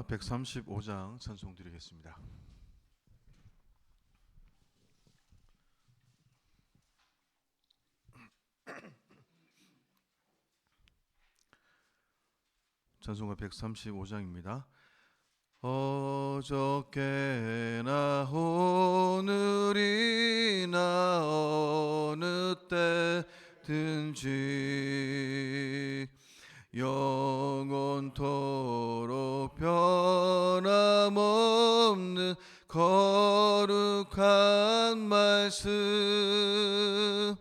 135장 찬송 드리겠습니다. 찬송가 135장입니다. 어저께나 오늘이나 어느 때든지 영원토록 변함없는 거룩한 말씀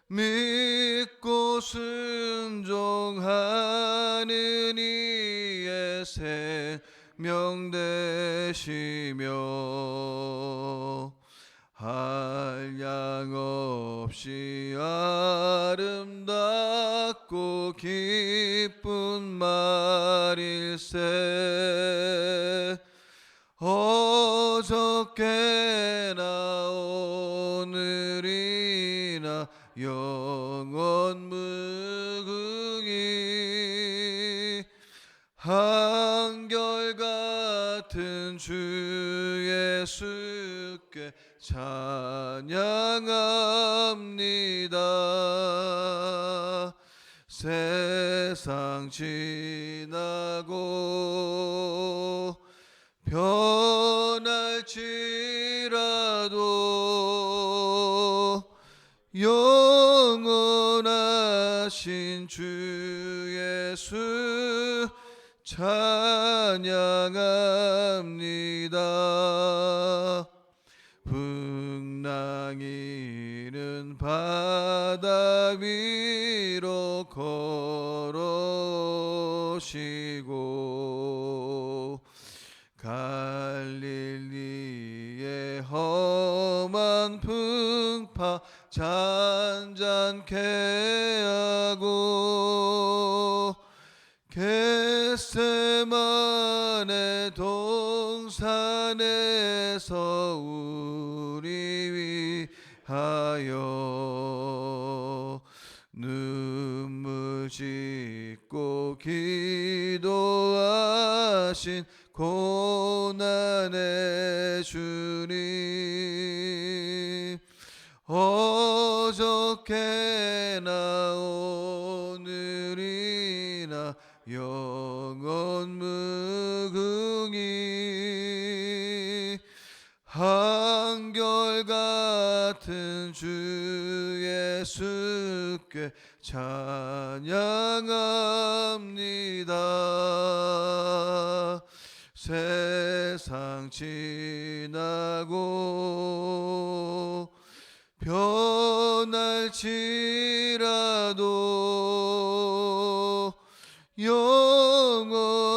믿고 순종하는 이의 생명 되시며 한량없이 아름답고 기쁜 말일세. 어저께나 오늘이나 영원 무궁히 한결같은 주 예수께 찬양합니다. 세상 지나고 변할지라도 영원하신 주 예수 찬양합니다. 풍랑이는 바다 위로 걸어오시고 갈릴리의 험한 풍파 잔잔케 하고 겟세마네 동산에서 우리 위하여 눈물 짓고 기도하신 고난의 주님, 어저께나 오늘이나 영원 무궁히 한결같은 주 예수께 찬양합니다. 세상 지나고 변할지라도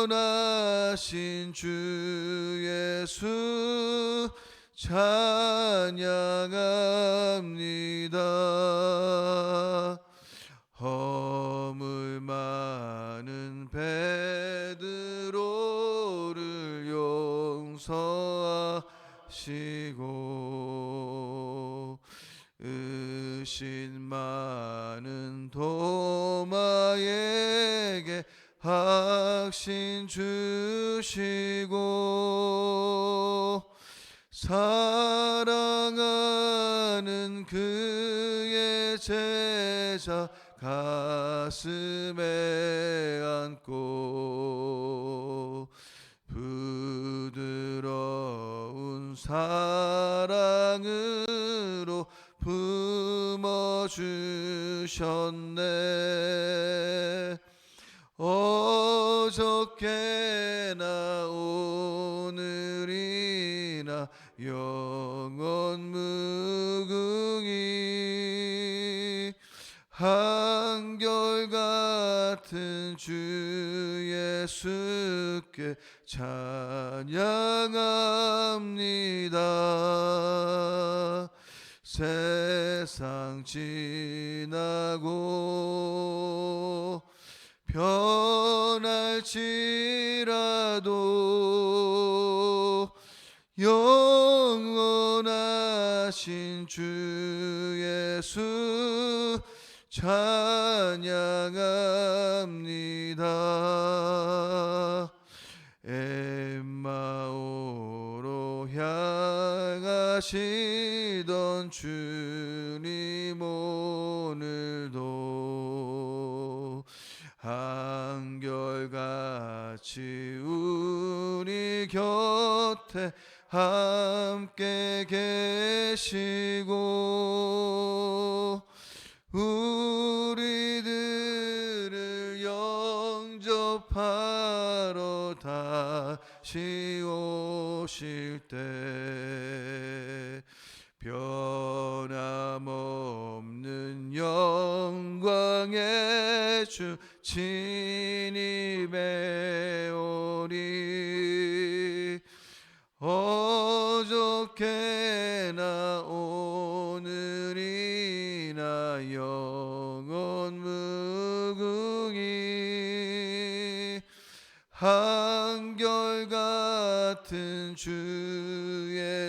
영원하신 주 예수 찬양합니다. 허물 많은 베드로를 용서하시고 의심 많은 도마에게 확신 주시고 사랑하는 그의 제자 가슴에 안고 부드러운 사랑으로 품어주셨네. 어저께나 오늘이나 영원 무궁히 한결같은 주 예수께 찬양합니다. 세상 지나고 변할지라도 영원하신 주 예수 찬양합니다. 엠마오로 향하시던 주님 오늘도 한결같이 우리 곁에 함께 계시고 우리들을 영접하러 다시 오실 때 변함없는 영광의 주 진입에 오리. 어저께나 오늘이나 영원 무궁히 한결같은 주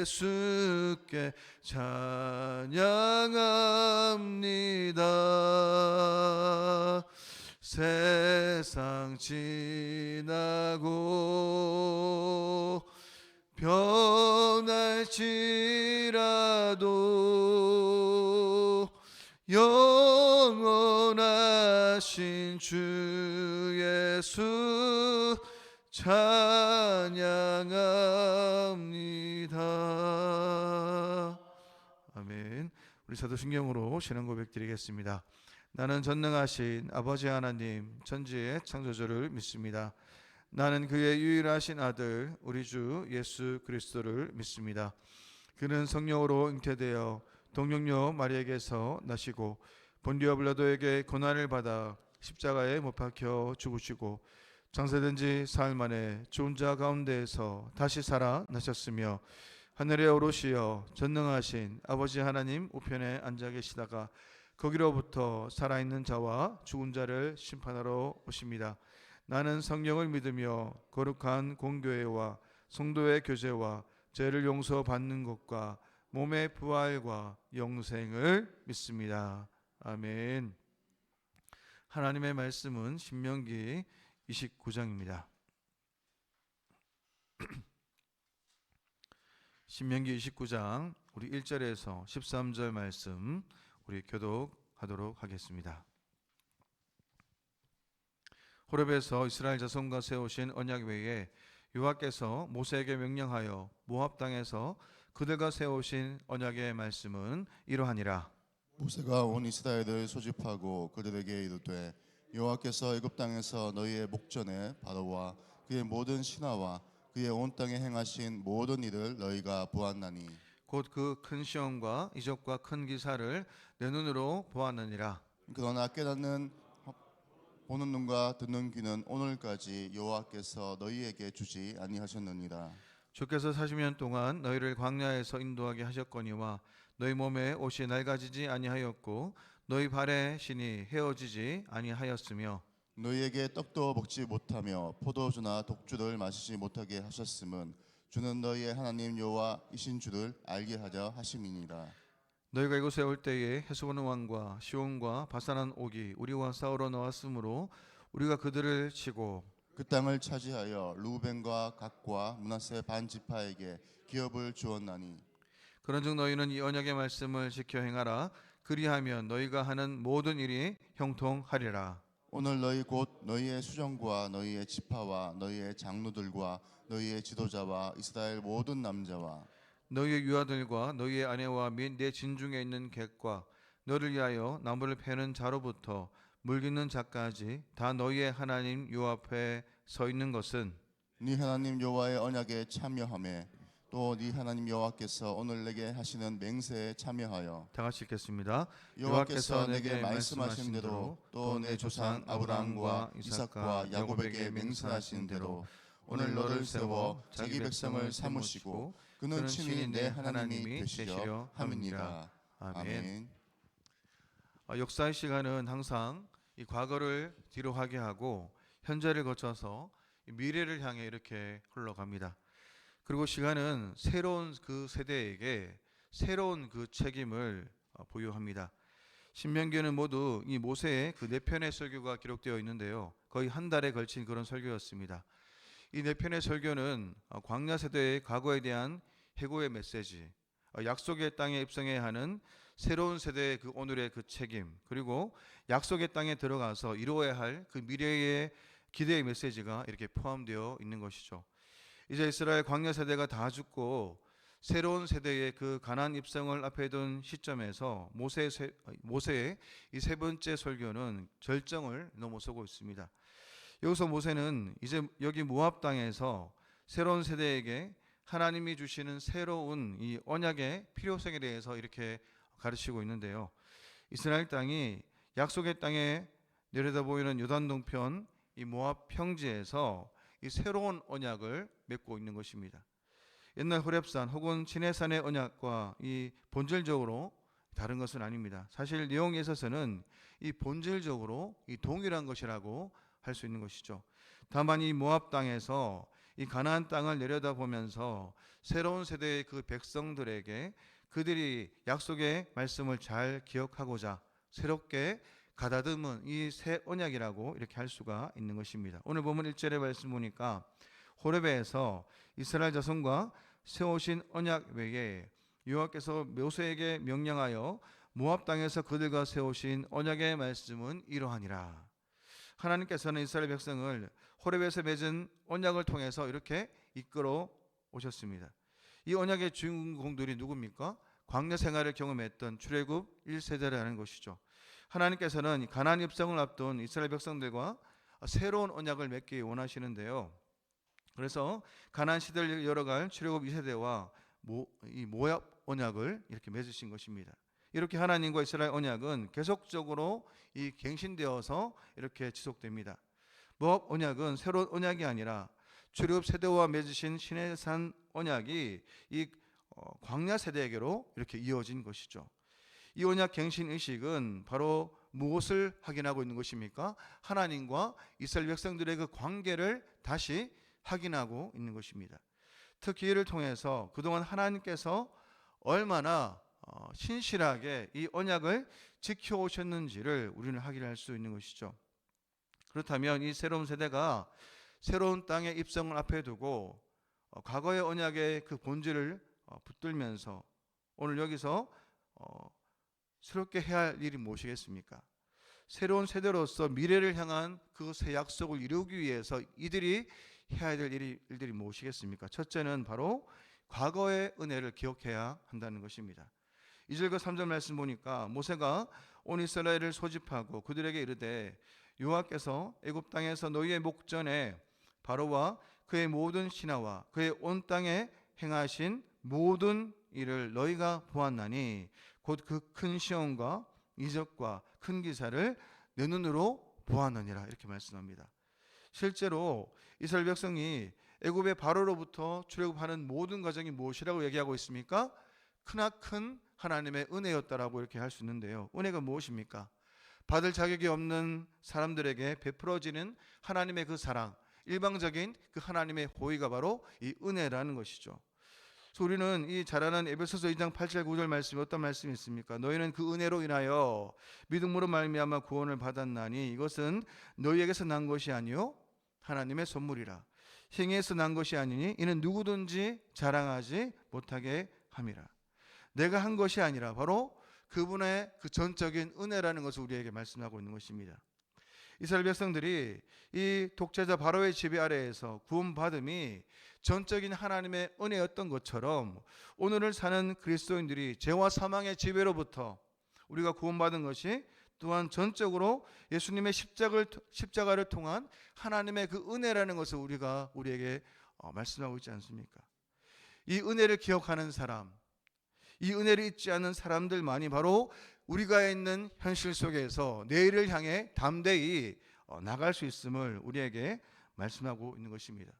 예수께 찬양합니다. 세상 지나고 변할지라도 영원하신 주 예수 찬양합니다. 아멘. 우리 사도신경으로 신앙 고백 드리겠습니다. 나는 전능하신 아버지 하나님 천지의 창조주를 믿습니다. 나는 그의 유일하신 아들 우리 주 예수 그리스도를 믿습니다. 그는 성령으로 잉태되어 동정녀 마리아에게서 나시고 본디오 빌라도에게 고난을 받아 십자가에 못 박혀 죽으시고 장사된 지 사흘 만에 죽은 자 가운데에서 다시 살아나셨으며 하늘에 오르시어 전능하신 아버지 하나님 우편에 앉아 계시다가 거기로부터 살아있는 자와 죽은 자를 심판하러 오십니다. 나는 성령을 믿으며 거룩한 공교회와 성도의 교제와 죄를 용서받는 것과 몸의 부활과 영생을 믿습니다. 아멘. 하나님의 말씀은 신명기 29장입니다. 신명기 29장 우리 1절에서 13절 말씀 우리 교독하도록 하겠습니다. 호렙에서 이스라엘 자손과 세우신 언약 외에 여호와께서 모세에게 명령하여 모압 땅에서 그들과 세우신 언약의 말씀은 이러하니라. 모세가 온 이스라엘을 소집하고 그들에게 이르되 여호와께서 애굽 땅에서 너희의 목전에 바로와 그의 모든 신하와 그의 온 땅에 행하신 모든 일을 너희가 보았나니 곧 그 큰 시험과 이적과 큰 기사를 내 눈으로 보았느니라. 그러나 깨닫는 보는 눈과 듣는 귀는 오늘까지 여호와께서 너희에게 주지 아니하셨느니라. 주께서 40년 동안 너희를 광야에서 인도하게 하셨거니와 너희 몸에 옷이 낡아지지 아니하였고 너희 발에 신이 헤어지지 아니하였으며 너희에게 떡도 먹지 못하며 포도주나 독주를 마시지 못하게 하셨음은 주는 너희의 하나님 여호와이신 줄을 알게 하려 하심이니라. 너희가 이곳에 올 때에 헤스본 왕과 시온과 바산한 옥이 우리와 싸우러 나왔으므로 우리가 그들을 치고 그 땅을 차지하여 루벤과 갓과 므낫세 반 지파에게 기업을 주었나니 그런즉 너희는 이 언약의 말씀을 지켜 행하라. 그리하면 너희가 하는 모든 일이 형통하리라. 오늘 너희 곧 너희의 수정과 너희의 지파와 너희의 장로들과 너희의 지도자와 이스라엘 모든 남자와 너희의 유아들과 너희의 아내와 및 내 진중에 있는 객과 너를 위하여 나무를 패는 자로부터 물 깃는 자까지 다 너희의 하나님 여호와 앞에 서 있는 것은 네 하나님 여호와의 언약에 참여하며 또 네 하나님 여호와께서 오늘 내게 하시는 맹세에 참여하여 다 같이 읽겠습니다. 여호와께서 내게 말씀하신 대로 또 내 조상 아브라함과 이삭과 야곱에게 맹세하신 대로 오늘 너를 세워 자기 백성을 삼으시고 그는 친히 내 하나님이 되시려 함이니라. 아멘. 역사의 시간은 항상 이 과거를 뒤로 하게 하고 현재를 거쳐서 미래를 향해 이렇게 흘러갑니다. 그리고 시간은 새로운 그 세대에게 새로운 그 책임을 보유합니다. 신명기에는 모두 이 모세의 그 4편의 설교가 기록되어 있는데요. 거의 한 달에 걸친 그런 설교였습니다. 이 네 편의 설교는 광야 세대의 과거에 대한 해고의 메시지, 약속의 땅에 입성해야 하는 새로운 세대의 그 오늘의 그 책임, 그리고 약속의 땅에 들어가서 이루어야 할 그 미래의 기대의 메시지가 이렇게 포함되어 있는 것이죠. 이제 이스라엘 광야 세대가 다 죽고 새로운 세대의 그 가나안 입성을 앞에 둔 시점에서 모세의 이 세 번째 설교는 절정을 넘어서고 있습니다. 여기서 모세는 이제 여기 모압 땅에서 새로운 세대에게 하나님이 주시는 새로운 이 언약의 필요성에 대해서 이렇게 가르치고 있는데요. 이스라엘 땅이 약속의 땅에 내려다 보이는 요단 동편 이 모압 평지에서 이 새로운 언약을 맺고 있는 것입니다. 옛날 호렙산 혹은 시내산의 언약과 이 본질적으로 다른 것은 아닙니다. 사실 내용에 있어서는 이 본질적으로 이 동일한 것이라고 할 수 있는 것이죠. 다만 이 모압 땅에서 이 가나안 땅을 내려다보면서 새로운 세대의 그 백성들에게 그들이 약속의 말씀을 잘 기억하고자 새롭게 가다듬은 이 새 언약이라고 이렇게 할 수가 있는 것입니다. 오늘 보면 1절의 말씀 보니까 호렙에서 이스라엘 자손과 세우신 언약 외에 여호와께서 모세에게 명령하여 모압 땅에서 그들과 세우신 언약의 말씀은 이러하니라. 하나님께서는 이스라엘 백성을 호렙에서 맺은 언약을 통해서 이렇게 이끌어 오셨습니다. 이 언약의 주인공들이 누굽니까? 광야 생활을 경험했던 출애굽 1세대라는 것이죠. 하나님께서는 가나안 입성을 앞둔 이스라엘 백성들과 새로운 언약을 맺기 원하시는데요. 그래서 가나안 시대를 열어갈 출애굽 2세대와 이 모압 언약을 이렇게 맺으신 것입니다. 이렇게 하나님과 이스라엘 언약은 계속적으로 이 갱신되어서 이렇게 지속됩니다. 모압 언약은 새로운 언약이 아니라 출애굽 세대와 맺으신 시내산 언약이 이 광야 세대에게로 이렇게 이어진 것이죠. 이 언약 갱신 의식은 바로 무엇을 확인하고 있는 것입니까? 하나님과 이스라엘 백성들의 그 관계를 다시 확인하고 있는 것입니다. 특히 이를 통해서 그동안 하나님께서 얼마나 신실하게 이 언약을 지켜오셨는지를 우리는 확인할 수 있는 것이죠. 그렇다면 이 새로운 세대가 새로운 땅의 입성을 앞에 두고 과거의 언약의 그 본질을 붙들면서 오늘 여기서 새롭게 해야 할 일이 무엇이겠습니까? 새로운 세대로서 미래를 향한 그 새 약속을 이루기 위해서 이들이 해야 될 일들이 무엇이겠습니까? 첫째는 바로 과거의 은혜를 기억해야 한다는 것입니다. 2절과 3절 말씀 보니까 모세가 온 이스라엘을 소집하고 그들에게 이르되 여호와께서 애굽 땅에서 너희의 목전에 바로와 그의 모든 신하와 그의 온 땅에 행하신 모든 일을 너희가 보았나니 곧 그 큰 시험과 이적과 큰 기사를 내 눈으로 보았느니라 이렇게 말씀합니다. 실제로 이스라엘 백성이 애굽의 바로로부터 출애굽하는 모든 과정이 무엇이라고 얘기하고 있습니까? 크나큰 하나님의 은혜였다라고 이렇게 할 수 있는데요. 은혜가 무엇입니까? 받을 자격이 없는 사람들에게 베풀어지는 하나님의 그 사랑, 일방적인 그 하나님의 호의가 바로 이 은혜라는 것이죠. 그래서 우리는 이 잘 아는 에베소서 2장 8절 9절 말씀이 어떤 말씀이 있습니까? 너희는 그 은혜로 인하여 믿음으로 말미암아 구원을 받았나니 이것은 너희에게서 난 것이 아니요 하나님의 선물이라. 행위에서 난 것이 아니니 이는 누구든지 자랑하지 못하게 함이라. 내가 한 것이 아니라 바로 그분의 그 전적인 은혜라는 것을 우리에게 말씀하고 있는 것입니다. 이스라엘 백성들이 이 독재자 바로의 지배 아래에서 구원받음이 전적인 하나님의 은혜였던 것처럼 오늘을 사는 그리스도인들이 죄와 사망의 지배로부터 우리가 구원받은 것이 또한 전적으로 예수님의 십자가를 통한 하나님의 그 은혜라는 것을 우리에게 말씀하고 있지 않습니까? 이 은혜를 기억하는 사람, 이 은혜를 잊지 않는 사람들만이 바로 우리가 있는 현실 속에서 내일을 향해 담대히 나갈 수 있음을 우리에게 말씀하고 있는 것입니다.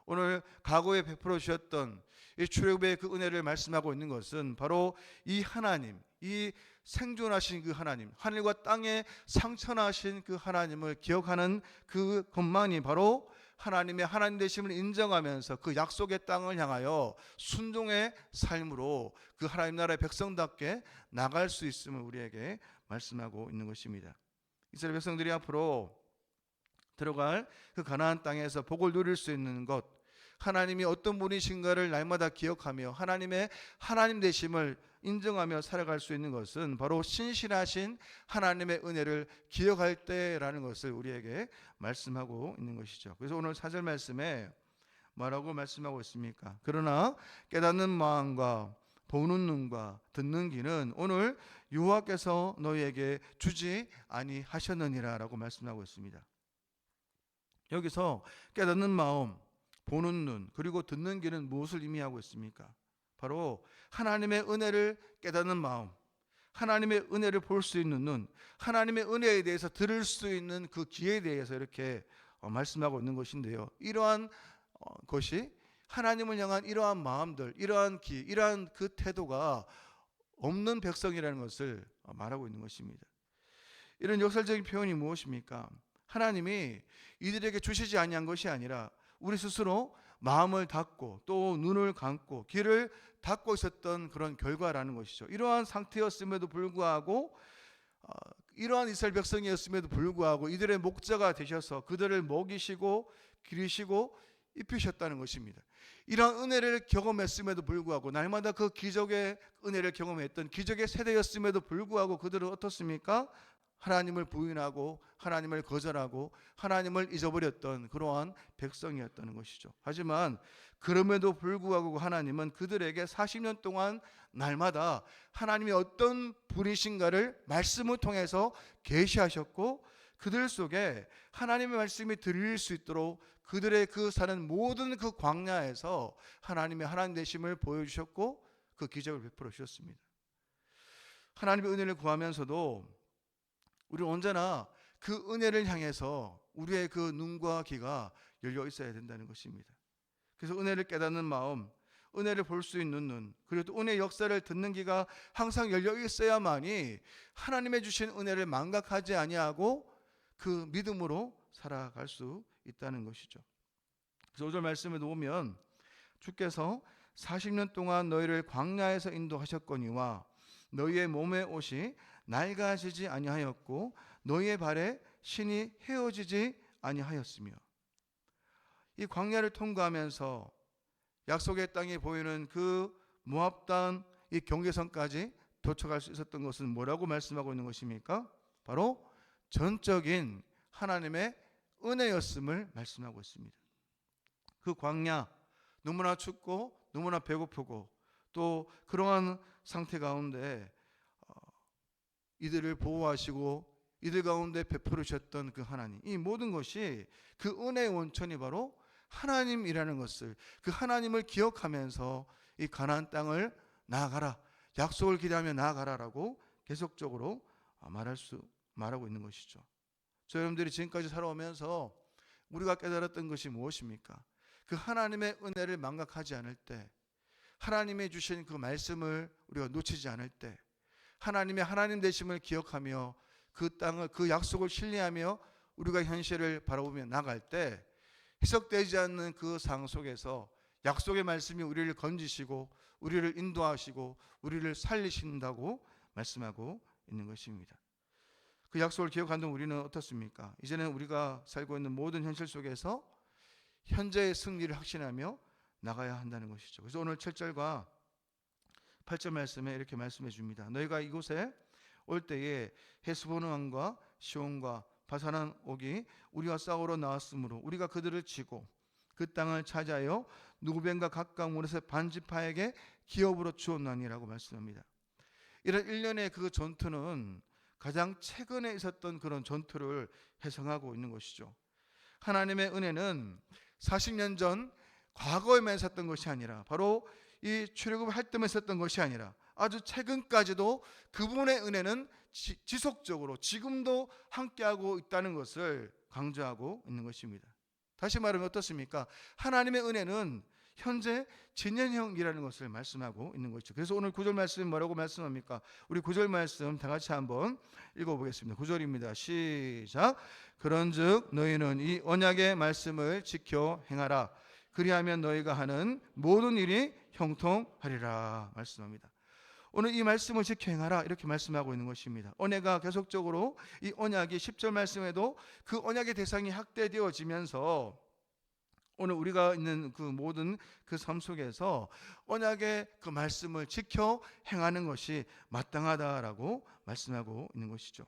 오늘 과거에 베풀어 주셨던 이 출애굽의 그 은혜를 말씀하고 있는 것은 바로 이 하나님, 이 생존하신 그 하나님, 하늘과 땅에 상천하신 그 하나님을 기억하는 그것만이 바로 하나님의 하나님 되심을 인정하면서 그 약속의 땅을 향하여 순종의 삶으로 그 하나님 나라의 백성답게 나갈 수 있음을 우리에게 말씀하고 있는 것입니다. 이스라엘 백성들이 앞으로 들어갈 그 가나안 땅에서 복을 누릴 수 있는 것, 하나님이 어떤 분이신가를 날마다 기억하며 하나님의 하나님 되심을 인정하며 살아갈 수 있는 것은 바로 신실하신 하나님의 은혜를 기억할 때라는 것을 우리에게 말씀하고 있는 것이죠. 그래서 오늘 4절 말씀에 뭐라고 말씀하고 있습니까? 그러나 깨닫는 마음과 보는 눈과 듣는 귀는 오늘 여호와께서 너희에게 주지 아니하셨느니라 라고 말씀하고 있습니다. 여기서 깨닫는 마음, 보는 눈, 그리고 듣는 귀는 무엇을 의미하고 있습니까? 바로 하나님의 은혜를 깨닫는 마음, 하나님의 은혜를 볼 수 있는 눈, 하나님의 은혜에 대해서 들을 수 있는 그 귀에 대해서 이렇게 말씀하고 있는 것인데요. 이러한 것이 하나님을 향한 이러한 마음들, 이러한 귀, 이러한 그 태도가 없는 백성이라는 것을 말하고 있는 것입니다. 이런 역설적인 표현이 무엇입니까? 하나님이 이들에게 주시지 아니한 것이 아니라 우리 스스로 마음을 닫고 또 눈을 감고 귀를 닫고 있었던 그런 결과라는 것이죠. 이러한 상태였음에도 불구하고 이러한 이스라엘 백성이었음에도 불구하고 이들의 목자가 되셔서 그들을 먹이시고 기르시고 입히셨다는 것입니다. 이러한 은혜를 경험했음에도 불구하고 날마다 그 기적의 은혜를 경험했던 기적의 세대였음에도 불구하고 그들은 어떻습니까? 하나님을 부인하고 하나님을 거절하고 하나님을 잊어버렸던 그러한 백성이었다는 것이죠. 하지만 그럼에도 불구하고 하나님은 그들에게 40년 동안 날마다 하나님이 어떤 분이신가를 말씀을 통해서 계시하셨고 그들 속에 하나님의 말씀이 들릴 수 있도록 그들의 그 사는 모든 그 광야에서 하나님의 하나님 되심을 보여주셨고 그 기적을 베풀어 주셨습니다. 하나님의 은혜를 구하면서도 우리는 언제나 그 은혜를 향해서 우리의 그 눈과 귀가 열려 있어야 된다는 것입니다. 그래서 은혜를 깨닫는 마음, 은혜를 볼 수 있는 눈, 그리고 또 은혜의 역사를 듣는 귀가 항상 열려 있어야만이 하나님의 주신 은혜를 망각하지 아니하고 그 믿음으로 살아갈 수 있다는 것이죠. 그래서 5절 말씀에 보면 주께서 40년 동안 너희를 광야에서 인도하셨거니와 너희의 몸의 옷이 낡아지지 아니하였고 너희의 발에 신이 헤어지지 아니하였으며. 이 광야를 통과하면서 약속의 땅에 보이는 그 모압 땅 이 경계선까지 도착할 수 있었던 것은 뭐라고 말씀하고 있는 것입니까? 바로 전적인 하나님의 은혜였음을 말씀하고 있습니다. 그 광야, 너무나 춥고 너무나 배고프고 또 그러한 상태 가운데 이들을 보호하시고 이들 가운데 베풀으셨던 그 하나님, 이 모든 것이 그 은혜의 원천이 바로 하나님이라는 것을, 그 하나님을 기억하면서 이 가나안 땅을 나아가라, 약속을 기대하며 나아가라라고 계속적으로 말하고 있는 것이죠. 저 여러분들이 지금까지 살아오면서 우리가 깨달았던 것이 무엇입니까? 그 하나님의 은혜를 망각하지 않을 때, 하나님이 주신 그 말씀을 우리가 놓치지 않을 때, 하나님의 하나님 되심을 기억하며 그 땅을, 그 약속을 신뢰하며 우리가 현실을 바라보며 나갈 때 해석되지 않는 그 상 속에서 약속의 말씀이 우리를 건지시고 우리를 인도하시고 우리를 살리신다고 말씀하고 있는 것입니다. 그 약속을 기억하는 우리는 어떻습니까? 이제는 우리가 살고 있는 모든 현실 속에서 현재의 승리를 확신하며 나가야 한다는 것이죠. 그래서 오늘 7절과 8절 말씀에 이렇게 말씀해 줍니다. 너희가 이곳에 올 때에 헤스본 왕과 시온과 바산한 옥이 우리와 싸우러 나왔으므로 우리가 그들을 치고 그 땅을 차지하여 누구벤과 가까운 곳에서 반지파에게 기업으로 주었나니라고 말씀합니다. 이런 일련의 그 전투는 가장 최근에 있었던 그런 전투를 해석하고 있는 것이죠. 하나님의 은혜는 40년 전 과거에만 있었던 것이 아니라 바로 이 출애굽할 때만 있었던 것이 아니라 아주 최근까지도 그분의 은혜는 지속적으로 지금도 함께하고 있다는 것을 강조하고 있는 것입니다. 다시 말하면 어떻습니까? 하나님의 은혜는 현재 진행형이라는 것을 말씀하고 있는 것이죠. 그래서 오늘 9절 말씀이 뭐라고 말씀합니까? 우리 9절 말씀 다 같이 한번 읽어보겠습니다. 9절입니다. 시작. 그런즉 너희는 이 언약의 말씀을 지켜 행하라. 그리하면 너희가 하는 모든 일이 형통하리라 말씀합니다. 오늘 이 말씀을 지켜 행하라 이렇게 말씀하고 있는 것입니다. 언약가 계속적으로 이 언약이 10절 말씀에도 그 언약의 대상이 확대되어지면서 오늘 우리가 있는 그 모든 그 삶 속에서 언약의 그 말씀을 지켜 행하는 것이 마땅하다라고 말씀하고 있는 것이죠.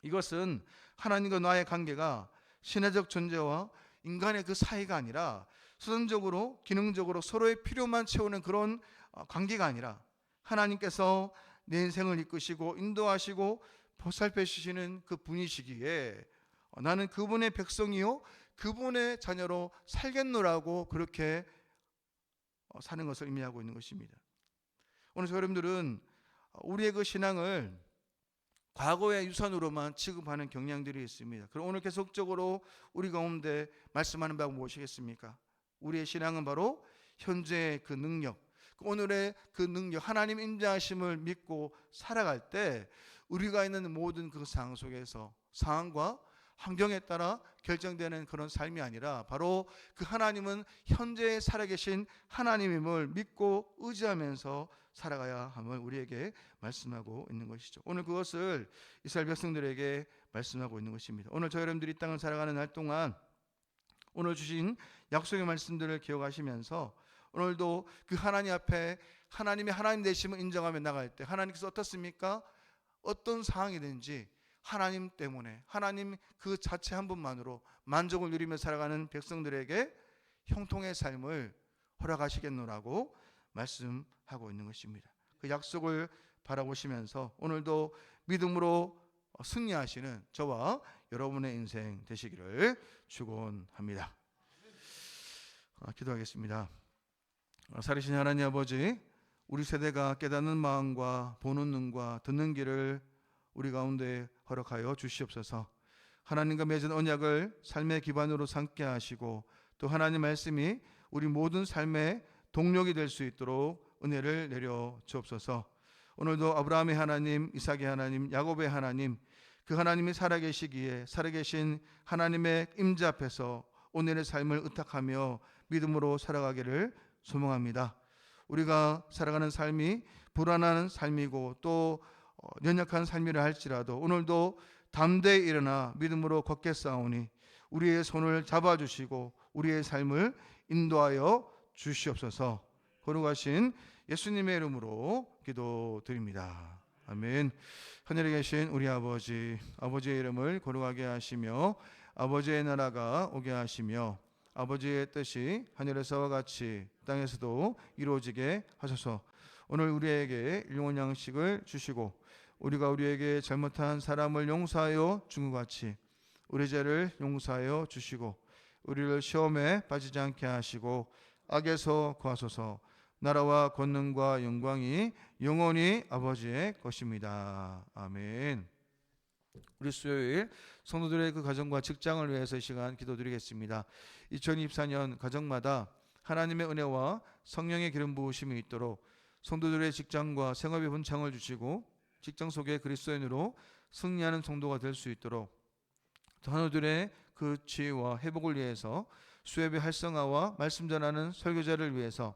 이것은 하나님과 나의 관계가 신화적 존재와 인간의 그 사이가 아니라 수단적으로 기능적으로 서로의 필요만 채우는 그런 관계가 아니라 하나님께서 내 인생을 이끄시고 인도하시고 보살펴 주시는 그 분이시기에 나는 그분의 백성이요 그분의 자녀로 살겠노라고 그렇게 사는 것을 의미하고 있는 것입니다. 오늘 여러분들은 우리의 그 신앙을 과거의 유산으로만 취급하는 경향들이 있습니다. 그럼 오늘 계속적으로 우리 가운데 말씀하는 바가 무엇이겠습니까? 우리의 신앙은 바로 현재의 그 능력, 오늘의 그 능력, 하나님 인자하심을 믿고 살아갈 때 우리가 있는 모든 그 상황 속에서 상황과 환경에 따라 결정되는 그런 삶이 아니라 바로 그 하나님은 현재에 살아계신 하나님임을 믿고 의지하면서 살아가야 함을 우리에게 말씀하고 있는 것이죠. 오늘 그것을 이스라엘 백성들에게 말씀하고 있는 것입니다. 오늘 저 여러분들이 이 땅을 살아가는 날 동안 오늘 주신 약속의 말씀들을 기억하시면서 오늘도 그 하나님 앞에 하나님의 하나님 되심을 인정하며 나갈 때 하나님께서 어떻습니까? 어떤 상황이든지 하나님 때문에 하나님 그 자체 한 분만으로 만족을 누리며 살아가는 백성들에게 형통의 삶을 허락하시겠노라고 말씀하고 있는 것입니다. 그 약속을 바라보시면서 오늘도 믿음으로 승리하시는 저와 여러분의 인생 되시기를 축원합니다. 기도하겠습니다. 살아계신 하나님 아버지, 우리 세대가 깨닫는 마음과 보는 눈과 듣는 길을 우리 가운데 허락하여 주시옵소서. 하나님과 맺은 언약을 삶의 기반으로 삼게 하시고 또 하나님 말씀이 우리 모든 삶의 동력이 될 수 있도록 은혜를 내려 주옵소서. 오늘도 아브라함의 하나님, 이삭의 하나님, 야곱의 하나님, 그 하나님이 살아계시기에 살아계신 하나님의 임재 앞에서 오늘의 삶을 의탁하며 믿음으로 살아가기를 소망합니다. 우리가 살아가는 삶이 불안한 삶이고 또 연약한 삶이라 할지라도 오늘도 담대히 일어나 믿음으로 걷겠사오니 우리의 손을 잡아주시고 우리의 삶을 인도하여 주시옵소서. 거룩하신 예수님의 이름으로 기도드립니다. 아멘. 하늘에 계신 우리 아버지, 아버지의 이름을 거룩하게 하시며 아버지의 나라가 오게 하시며 아버지의 뜻이 하늘에서와 같이 땅에서도 이루어지게 하소서. 오늘 우리에게 일용할 양식을 주시고 우리가 우리에게 잘못한 사람을 용서하여 준 것 같이 우리 죄를 용서하여 주시고 우리를 시험에 빠지지 않게 하시고 악에서 구하소서. 나라와 권능과 영광이 영원히 아버지의 것입니다. 아멘. 우리 수요일 성도들의 그 가정과 직장을 위해서 이 시간 기도드리겠습니다. 2024년 가정마다 하나님의 은혜와 성령의 기름 부으심이 있도록 성도들의 직장과 생업의 분창을 주시고 직장 속에 그리스도인으로 승리하는 성도가 될 수 있도록 성도들의 그 지혜와 회복을 위해서 수협의 활성화와 말씀 전하는 설교자를 위해서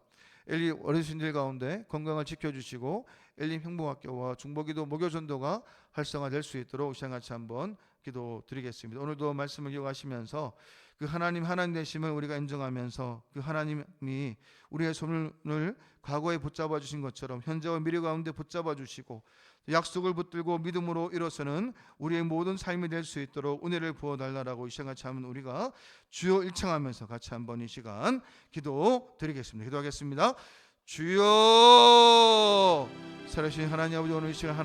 엘리 어르신들 가운데 건강을 지켜주시고 엘림 행복학교와 중보기도 목요전도가 활성화될 수 있도록 시간같이 한번 기도드리겠습니다. 오늘도 말씀을 기억하시면서 그 하나님 되심을 우리가 인정하면서 그 하나님이 우리의 손을 과거에 붙잡아 주신 것처럼 현재와 미래 가운데 붙잡아 주시고 약속을 붙들고 믿음으로 일어서는 우리의 모든 삶이 될 수 있도록 은혜를 부어달라고 이 시간 같이 하면 우리가 주여 일청하면서 같이 한번 이 시간 기도드리겠습니다. 기도하겠습니다. 주여, 살아계신 하나님 아버지, 오늘 이 시간 하나님